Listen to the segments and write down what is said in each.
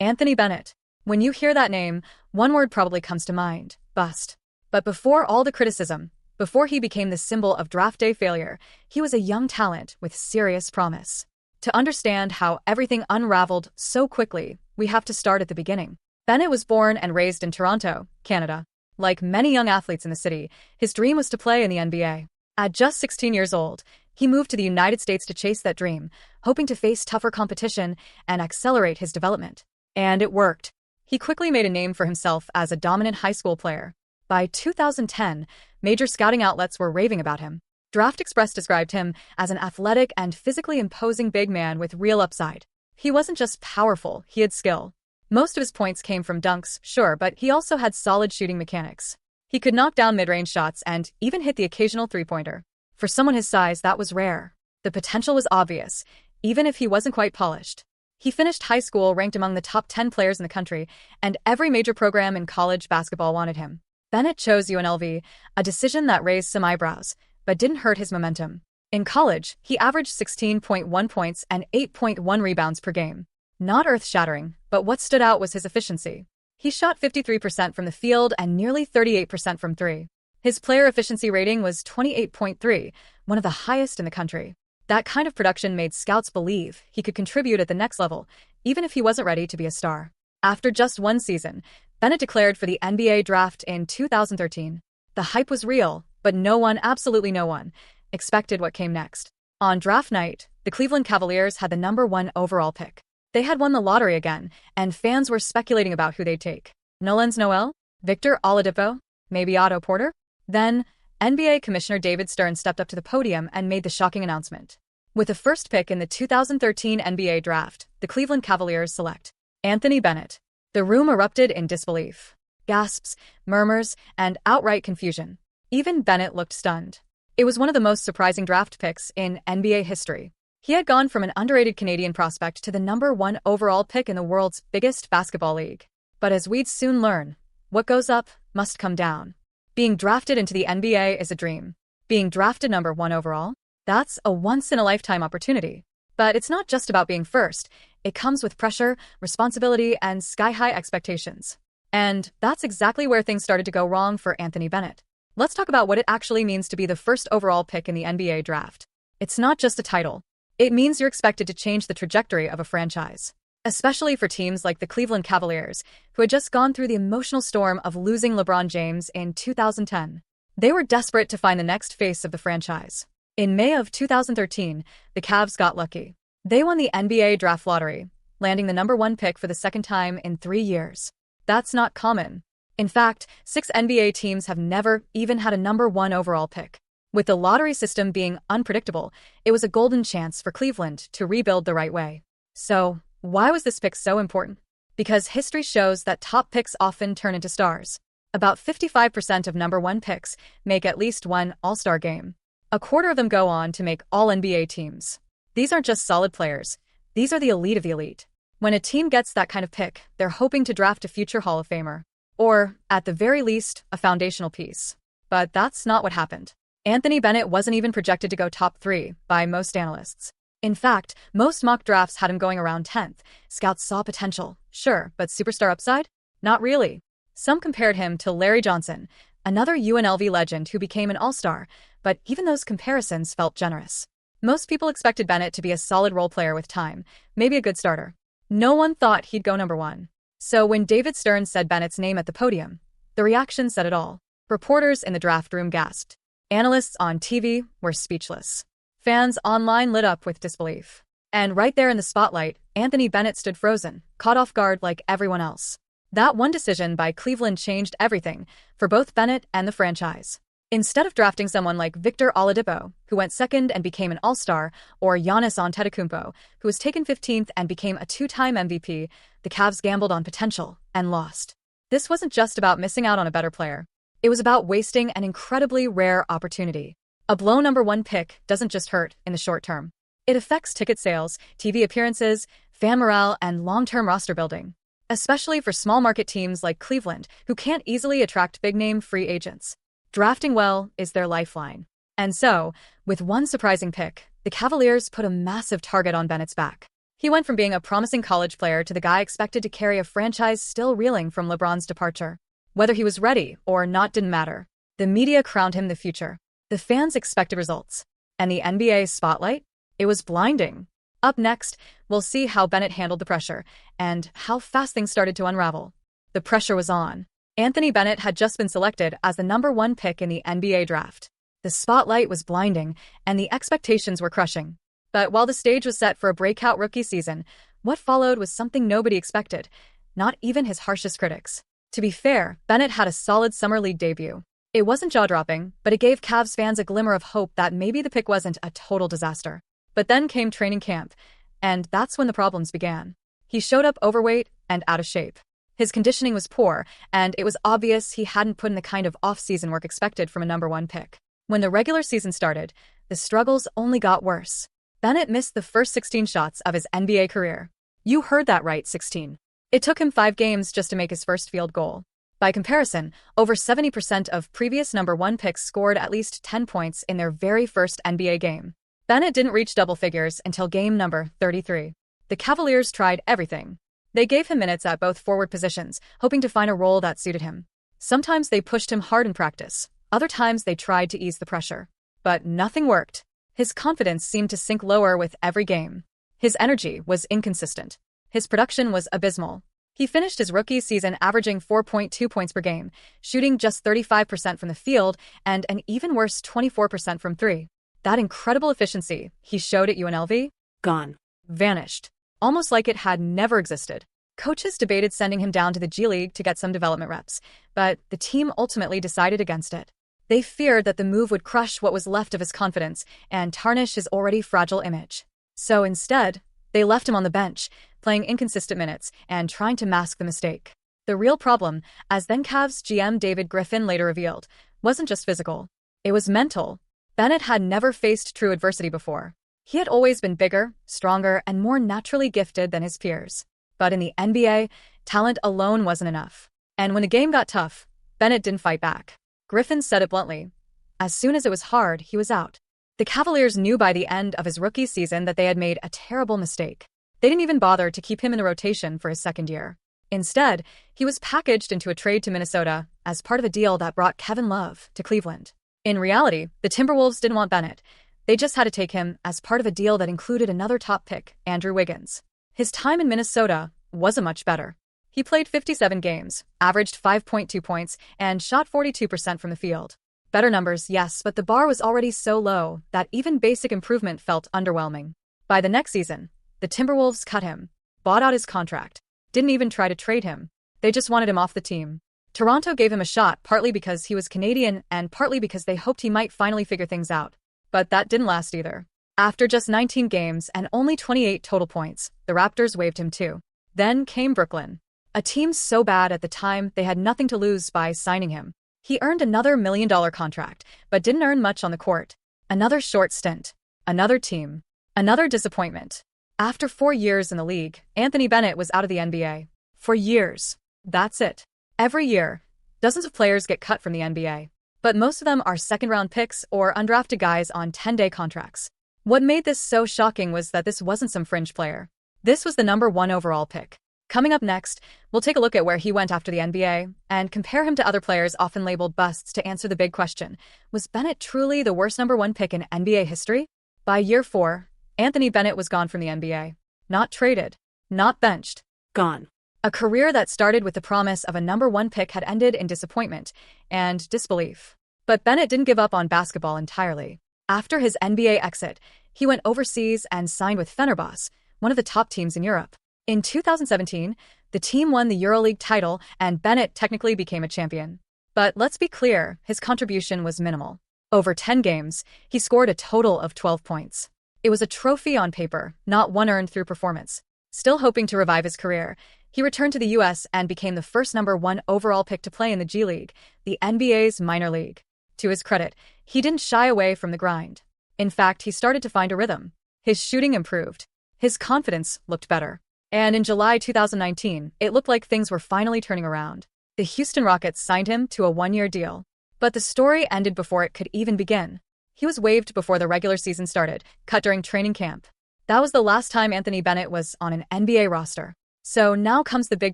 Anthony Bennett. When you hear that name, one word probably comes to mind: bust. But before all the criticism, before he became the symbol of draft day failure, he was a young talent with serious promise. To understand how everything unraveled so quickly, we have to start at the beginning. Bennett was born and raised in Toronto, Canada. Like many young athletes in the city, his dream was to play in the NBA. At just 16 years old, he moved to the United States to chase that dream, hoping to face tougher competition and accelerate his development. And it worked. He quickly made a name for himself as a dominant high school player. By 2010, major scouting outlets were raving about him. Draft Express described him as an athletic and physically imposing big man with real upside. He wasn't just powerful, he had skill. Most of his points came from dunks, sure, but he also had solid shooting mechanics. He could knock down mid-range shots and even hit the occasional three-pointer. For someone his size, that was rare. The potential was obvious, even if he wasn't quite polished. He finished high school ranked among the top 10 players in the country, and every major program in college basketball wanted him. Bennett chose UNLV, a decision that raised some eyebrows, but didn't hurt his momentum. In college, he averaged 16.1 points and 8.1 rebounds per game. Not earth-shattering, but what stood out was his efficiency. He shot 53% from the field and nearly 38% from three. His player efficiency rating was 28.3, one of the highest in the country. That kind of production made scouts believe he could contribute at the next level, even if he wasn't ready to be a star. After just one season, Bennett declared for the NBA draft in 2013. The hype was real, but no one, absolutely no one, expected what came next. On draft night, the Cleveland Cavaliers had the #1 overall pick. They had won the lottery again, and fans were speculating about who they'd take. Nolan's Noel? Victor Oladipo? Maybe Otto Porter? Then, NBA Commissioner David Stern stepped up to the podium and made the shocking announcement. With the first pick in the 2013 NBA draft, the Cleveland Cavaliers select Anthony Bennett. The room erupted in disbelief. Gasps, murmurs, and outright confusion. Even Bennett looked stunned. It was one of the most surprising draft picks in NBA history. He had gone from an underrated Canadian prospect to the #1 overall pick in the world's biggest basketball league. But as we'd soon learn, what goes up must come down. Being drafted into the NBA is a dream. Being drafted #1 overall? That's a once-in-a-lifetime opportunity. But it's not just about being first. It comes with pressure, responsibility, and sky-high expectations. And that's exactly where things started to go wrong for Anthony Bennett. Let's talk about what it actually means to be the first overall pick in the NBA draft. It's not just a title. It means you're expected to change the trajectory of a franchise. Especially for teams like the Cleveland Cavaliers, who had just gone through the emotional storm of losing LeBron James in 2010. They were desperate to find the next face of the franchise. In May of 2013, the Cavs got lucky. They won the NBA draft lottery, landing the #1 pick for the second time in 3 years. That's not common. In fact, 6 NBA teams have never even had a #1 overall pick. With the lottery system being unpredictable, it was a golden chance for Cleveland to rebuild the right way. So, why was this pick so important? Because history shows that top picks often turn into stars. About 55% of #1 picks make at least one All-Star game. A quarter of them go on to make All-NBA teams. These aren't just solid players. These are the elite of the elite. When a team gets that kind of pick, they're hoping to draft a future Hall of Famer. Or, at the very least, a foundational piece. But that's not what happened. Anthony Bennett wasn't even projected to go top 3 by most analysts. In fact, most mock drafts had him going around 10th. Scouts saw potential, sure, but superstar upside? Not really. Some compared him to Larry Johnson, another UNLV legend who became an all-star, but even those comparisons felt generous. Most people expected Bennett to be a solid role player with time, maybe a good starter. No one thought he'd go #1. So when David Stern said Bennett's name at the podium, the reaction said it all. Reporters in the draft room gasped. Analysts on TV were speechless. Fans online lit up with disbelief. And right there in the spotlight, Anthony Bennett stood frozen, caught off guard like everyone else. That one decision by Cleveland changed everything for both Bennett and the franchise. Instead of drafting someone like Victor Oladipo, who went second and became an all-star, or Giannis Antetokounmpo, who was taken 15th and became a 2-time MVP, the Cavs gambled on potential and lost. This wasn't just about missing out on a better player. It was about wasting an incredibly rare opportunity. A blown #1 pick doesn't just hurt in the short term. It affects ticket sales, TV appearances, fan morale, and long-term roster building. Especially for small-market teams like Cleveland, who can't easily attract big-name free agents. Drafting well is their lifeline. And so, with one surprising pick, the Cavaliers put a massive target on Bennett's back. He went from being a promising college player to the guy expected to carry a franchise still reeling from LeBron's departure. Whether he was ready or not didn't matter. The media crowned him the future. The fans expected results. And the NBA's spotlight? It was blinding. Up next, we'll see how Bennett handled the pressure and how fast things started to unravel. The pressure was on. Anthony Bennett had just been selected as the #1 pick in the NBA draft. The spotlight was blinding, and the expectations were crushing. But while the stage was set for a breakout rookie season, what followed was something nobody expected, not even his harshest critics. To be fair, Bennett had a solid summer league debut. It wasn't jaw-dropping, but it gave Cavs fans a glimmer of hope that maybe the pick wasn't a total disaster. But then came training camp, and that's when the problems began. He showed up overweight and out of shape. His conditioning was poor, and it was obvious he hadn't put in the kind of off-season work expected from a #1 pick. When the regular season started, the struggles only got worse. Bennett missed the first 16 shots of his NBA career. You heard that right, 16. It took him 5 games just to make his first field goal. By comparison, over 70% of previous #1 picks scored at least 10 points in their very first NBA game. Bennett didn't reach double figures until game number 33. The Cavaliers tried everything. They gave him minutes at both forward positions, hoping to find a role that suited him. Sometimes they pushed him hard in practice. Other times they tried to ease the pressure. But nothing worked. His confidence seemed to sink lower with every game. His energy was inconsistent. His production was abysmal. He finished his rookie season averaging 4.2 points per game, shooting just 35% from the field and an even worse 24% from 3. That incredible efficiency he showed at UNLV? Gone. Vanished. Almost like it had never existed. Coaches debated sending him down to the G League to get some development reps, but the team ultimately decided against it. They feared that the move would crush what was left of his confidence and tarnish his already fragile image. So instead, they left him on the bench, playing inconsistent minutes and trying to mask the mistake. The real problem, as then Cavs GM David Griffin later revealed, wasn't just physical. It was mental. Bennett had never faced true adversity before. He had always been bigger, stronger, and more naturally gifted than his peers. But in the NBA, talent alone wasn't enough. And when the game got tough, Bennett didn't fight back. Griffin said it bluntly. As soon as it was hard, he was out. The Cavaliers knew by the end of his rookie season that they had made a terrible mistake. They didn't even bother to keep him in the rotation for his second year. Instead, he was packaged into a trade to Minnesota as part of a deal that brought Kevin Love to Cleveland. In reality, the Timberwolves didn't want Bennett. They just had to take him as part of a deal that included another top pick, Andrew Wiggins. His time in Minnesota wasn't much better. He played 57 games, averaged 5.2 points, and shot 42% from the field. Better numbers, yes, but the bar was already so low that even basic improvement felt underwhelming. By the next season, the Timberwolves cut him, bought out his contract, didn't even try to trade him. They just wanted him off the team. Toronto gave him a shot, partly because he was Canadian and partly because they hoped he might finally figure things out. But that didn't last either. After just 19 games and only 28 total points, the Raptors waived him too. Then came Brooklyn. A team so bad at the time they had nothing to lose by signing him. He earned another $1 million contract, but didn't earn much on the court. Another short stint. Another team. Another disappointment. After 4 years in the league, Anthony Bennett was out of the NBA. For years. That's it. Every year, dozens of players get cut from the NBA. But most of them are second-round picks or undrafted guys on 10-day contracts. What made this so shocking was that this wasn't some fringe player. This was the #1 overall pick. Coming up next, we'll take a look at where he went after the NBA and compare him to other players often labeled busts to answer the big question. Was Bennett truly the worst #1 pick in NBA history? By year 4, Anthony Bennett was gone from the NBA. Not traded. Not benched. Gone. A career that started with the promise of a #1 pick had ended in disappointment and disbelief. But Bennett didn't give up on basketball entirely. After his NBA exit, he went overseas and signed with Fenerbahce, one of the top teams in Europe. In 2017, the team won the EuroLeague title and Bennett technically became a champion. But let's be clear, his contribution was minimal. Over 10 games, he scored a total of 12 points. It was a trophy on paper, not one earned through performance. Still hoping to revive his career, he returned to the U.S. and became the first #1 overall pick to play in the G League, the NBA's minor league. To his credit, he didn't shy away from the grind. In fact, he started to find a rhythm. His shooting improved. His confidence looked better. And in July 2019, it looked like things were finally turning around. The Houston Rockets signed him to a 1-year deal. But the story ended before it could even begin. He was waived before the regular season started, cut during training camp. That was the last time Anthony Bennett was on an NBA roster. So now comes the big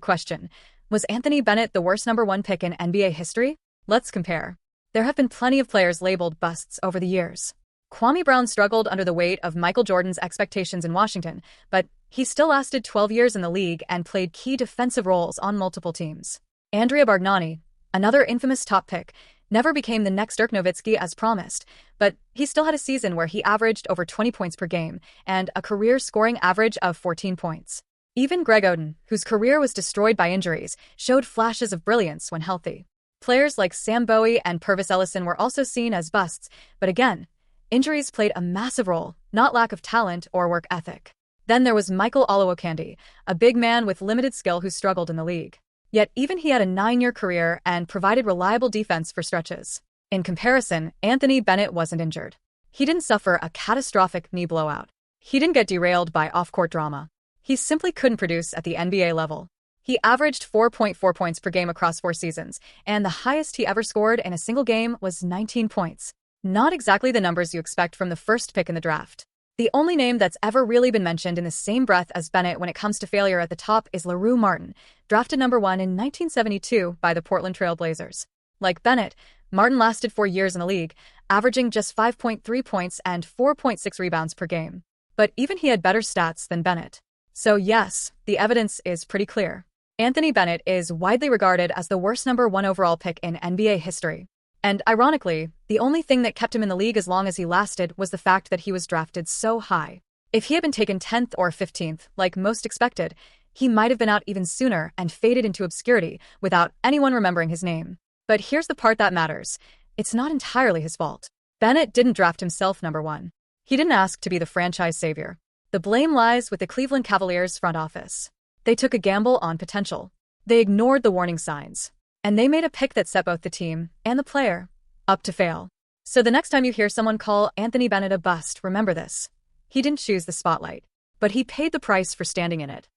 question. Was Anthony Bennett the worst number one pick in NBA history? Let's compare. There have been plenty of players labeled busts over the years. Kwame Brown struggled under the weight of Michael Jordan's expectations in Washington, but he still lasted 12 years in the league and played key defensive roles on multiple teams. Andrea Bargnani, another infamous top pick, never became the next Dirk Nowitzki as promised, but he still had a season where he averaged over 20 points per game and a career scoring average of 14 points. Even Greg Oden, whose career was destroyed by injuries, showed flashes of brilliance when healthy. Players like Sam Bowie and Purvis Ellison were also seen as busts, but again, injuries played a massive role, not lack of talent or work ethic. Then there was Michael Olowokandi, a big man with limited skill who struggled in the league. Yet even he had a 9-year career and provided reliable defense for stretches. In comparison, Anthony Bennett wasn't injured. He didn't suffer a catastrophic knee blowout. He didn't get derailed by off-court drama. He simply couldn't produce at the NBA level. He averaged 4.4 points per game across 4 seasons, and the highest he ever scored in a single game was 19 points. Not exactly the numbers you expect from the first pick in the draft. The only name that's ever really been mentioned in the same breath as Bennett when it comes to failure at the top is LaRue Martin, drafted number 1 in 1972 by the Portland Trail Blazers. Like Bennett, Martin lasted 4 years in the league, averaging just 5.3 points and 4.6 rebounds per game. But even he had better stats than Bennett. So yes, the evidence is pretty clear. Anthony Bennett is widely regarded as the worst number 1 overall pick in NBA history. And ironically, the only thing that kept him in the league as long as he lasted was the fact that he was drafted so high. If he had been taken 10th or 15th, like most expected, he might have been out even sooner and faded into obscurity without anyone remembering his name. But here's the part that matters. It's not entirely his fault. Bennett didn't draft himself number 1. He didn't ask to be the franchise savior. The blame lies with the Cleveland Cavaliers front office. They took a gamble on potential. They ignored the warning signs. And they made a pick that set both the team and the player up to fail. So the next time you hear someone call Anthony Bennett a bust, remember this. He didn't choose the spotlight, but he paid the price for standing in it.